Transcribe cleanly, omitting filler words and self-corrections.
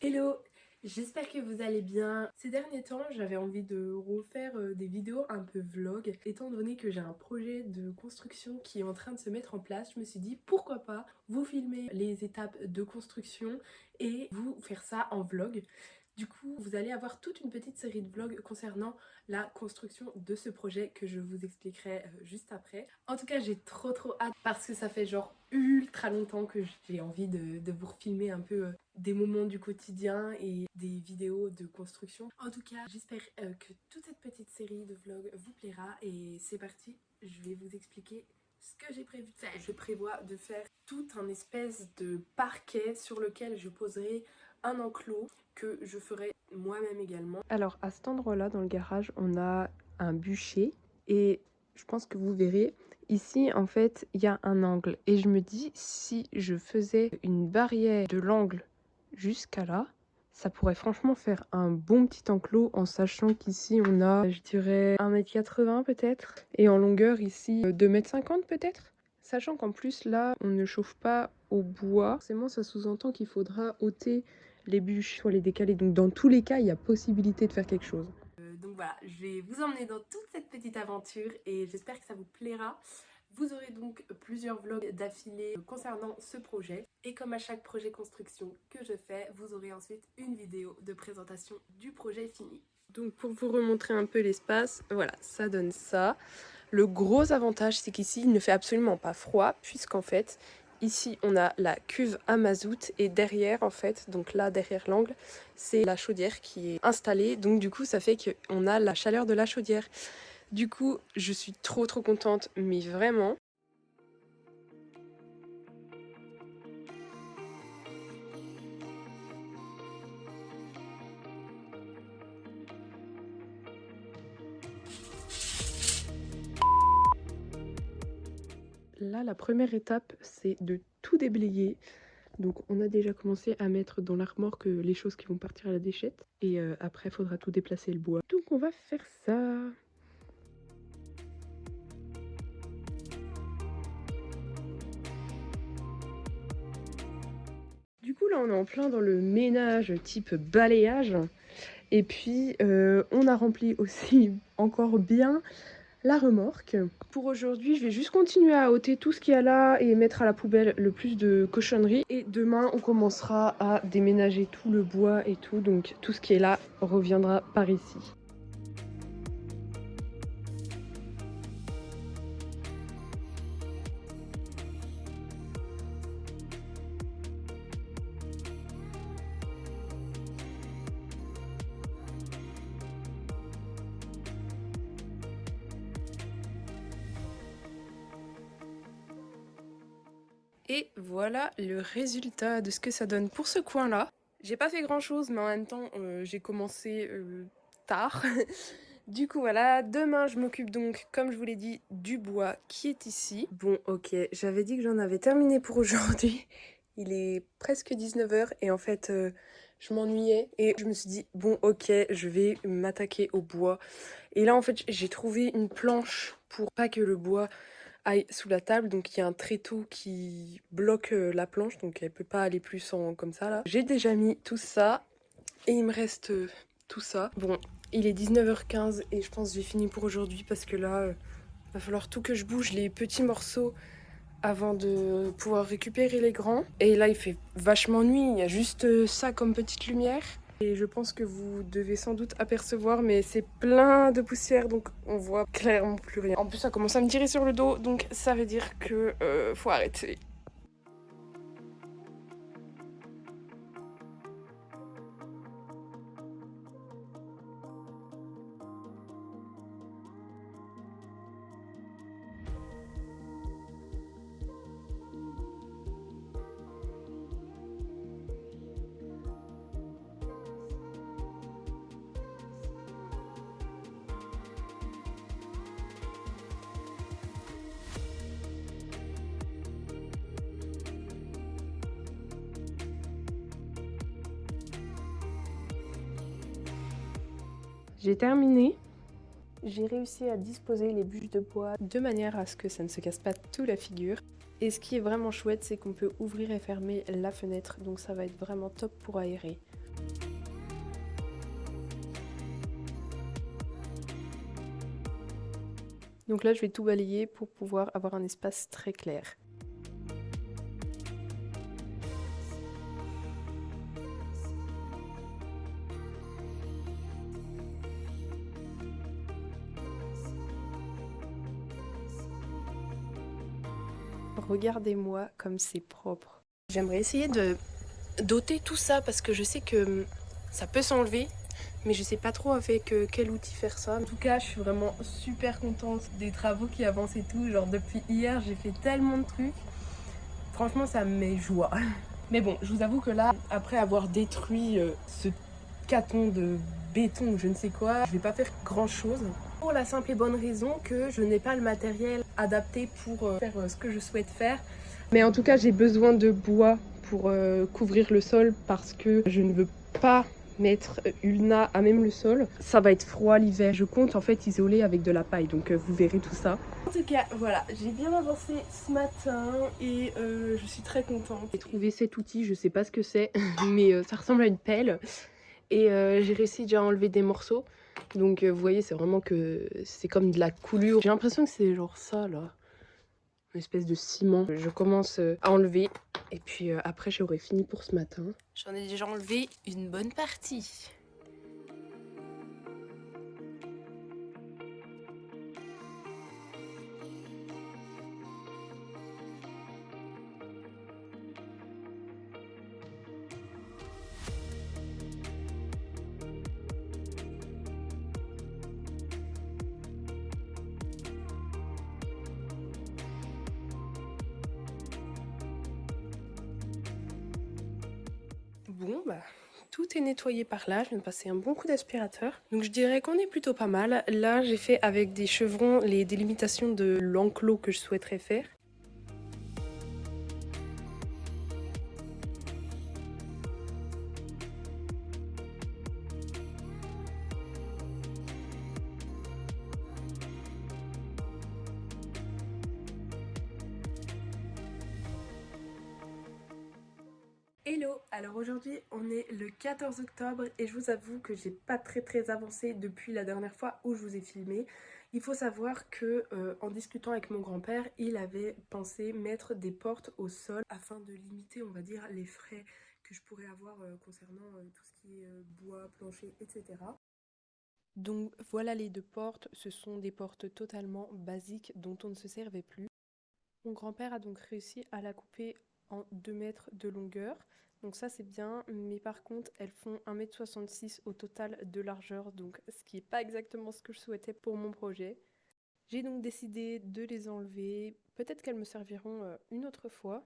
Hello, j'espère que vous allez bien. Ces derniers temps, j'avais envie de refaire des vidéos un peu vlog. Étant donné que j'ai un projet de construction qui est en train de se mettre en place, je me suis dit pourquoi pas vous filmer les étapes de construction et vous faire ça en vlog. Du coup, vous allez avoir toute une petite série de vlogs concernant la construction de ce projet que je vous expliquerai juste après. En tout cas, j'ai trop hâte parce que ça fait genre ultra longtemps que j'ai envie de vous refilmer un peu des moments du quotidien et des vidéos de construction. En tout cas, j'espère que toute cette petite série de vlogs vous plaira et c'est parti, je vais vous expliquer ce que j'ai prévu de faire. Je prévois de faire tout un espèce de parquet sur lequel je poserai un enclos que je ferai moi-même également. Alors à cet endroit-là dans le garage, on a un bûcher et je pense que vous verrez ici en fait il y a un angle et je me dis si je faisais une barrière de l'angle jusqu'à là, ça pourrait franchement faire un bon petit enclos en sachant qu'ici on a je dirais 1,80 m peut-être et en longueur ici 2,50 m peut-être. Sachant qu'en plus là on ne chauffe pas au bois, forcément ça sous-entend qu'il faudra ôter les bûches, soit les décaler, donc dans tous les cas il y a possibilité de faire quelque chose. Donc voilà, je vais vous emmener dans toute cette petite aventure et j'espère que ça vous plaira. Vous aurez donc plusieurs vlogs d'affilée concernant ce projet. Et comme à chaque projet construction que je fais, vous aurez ensuite une vidéo de présentation du projet fini. Donc pour vous remontrer un peu l'espace, voilà, ça donne ça. Le gros avantage, c'est qu'ici, il ne fait absolument pas froid, puisqu'en fait, ici, on a la cuve à mazout et derrière, en fait, donc là, derrière l'angle, c'est la chaudière qui est installée. Donc du coup, ça fait qu'on a la chaleur de la chaudière. Du coup, je suis trop contente, mais vraiment. Là, la première étape, c'est de tout déblayer. Donc on a déjà commencé à mettre dans l'armoire que les choses qui vont partir à la déchette. Et après, il faudra tout déplacer le bois. Donc on va faire ça. Du coup là on est en plein dans le ménage type balayage et puis on a rempli aussi encore bien la remorque. Pour aujourd'hui je vais juste continuer à ôter tout ce qu'il y a là et mettre à la poubelle le plus de cochonneries et demain on commencera à déménager tout le bois et tout, donc tout ce qui est là reviendra par ici. Et voilà le résultat de ce que ça donne pour ce coin-là. J'ai pas fait grand-chose, mais en même temps, j'ai commencé tard. Du coup, voilà, demain, je m'occupe donc, comme je vous l'ai dit, du bois qui est ici. Bon, ok, j'avais dit que j'en avais terminé pour aujourd'hui. Il est presque 19 h et en fait, je m'ennuyais et je me suis dit, bon, ok, je vais m'attaquer au bois. Et là, en fait, j'ai trouvé une planche pour pas que le bois aille sous la table, donc il y a un tréteau qui bloque la planche, donc elle peut pas aller plus en comme ça là. J'ai déjà mis tout ça et il me reste tout ça. Bon, il est 19 h 15 et je pense que j'ai fini pour aujourd'hui parce que là, va falloir tout que je bouge les petits morceaux avant de pouvoir récupérer les grands. Et là, il fait vachement nuit, il y a juste ça comme petite lumière. Et je pense que vous devez sans doute apercevoir, mais c'est plein de poussière, donc on voit clairement plus rien. En plus, ça commence à me tirer sur le dos, donc ça veut dire que faut arrêter. J'ai terminé. J'ai réussi à disposer les bûches de bois de manière à ce que ça ne se casse pas toute la figure. Et ce qui est vraiment chouette, c'est qu'on peut ouvrir et fermer la fenêtre, donc ça va être vraiment top pour aérer. Donc là, je vais tout balayer pour pouvoir avoir un espace très clair. Regardez-moi comme c'est propre. J'aimerais essayer de d'ôter tout ça parce que je sais que ça peut s'enlever. Mais je sais pas trop avec quel outil faire ça. En tout cas, je suis vraiment super contente des travaux qui avancent et tout. Genre depuis hier, j'ai fait tellement de trucs. Franchement, ça me met joie. Mais bon, je vous avoue que là, après avoir détruit ce caton de béton ou je ne sais quoi, je vais pas faire grand chose. Pour la simple et bonne raison que je n'ai pas le matériel adapté pour faire ce que je souhaite faire. Mais en tout cas, j'ai besoin de bois pour couvrir le sol parce que je ne veux pas mettre Ulna à même le sol. Ça va être froid l'hiver. Je compte en fait isoler avec de la paille, donc vous verrez tout ça. En tout cas, voilà, j'ai bien avancé ce matin et je suis très contente. J'ai trouvé cet outil, je sais pas ce que c'est, mais ça ressemble à une pelle. Et j'ai réussi déjà à enlever des morceaux. Donc vous voyez, c'est vraiment que c'est comme de la coulure. J'ai l'impression que c'est genre ça là. Une espèce de ciment. Je commence à enlever et puis après j'aurai fini pour ce matin. J'en ai déjà enlevé une bonne partie. Bon bah tout est nettoyé par là, je viens de passer un bon coup d'aspirateur. Donc je dirais qu'on est plutôt pas mal. Là j'ai fait avec des chevrons les délimitations de l'enclos que je souhaiterais faire. Hello, alors aujourd'hui on est le 14 octobre et je vous avoue que j'ai pas très avancé depuis la dernière fois où je vous ai filmé. Il faut savoir que en discutant avec mon grand-père, il avait pensé mettre des portes au sol afin de limiter, on va dire, les frais que je pourrais avoir concernant tout ce qui est bois, plancher, etc. Donc voilà les deux portes, ce sont des portes totalement basiques dont on ne se servait plus. Mon grand-père a donc réussi à la couper en 2 mètres de longueur. Donc ça c'est bien, mais par contre elles font 1,66 m au total de largeur, donc ce qui n'est pas exactement ce que je souhaitais pour mon projet. J'ai donc décidé de les enlever, peut-être qu'elles me serviront une autre fois.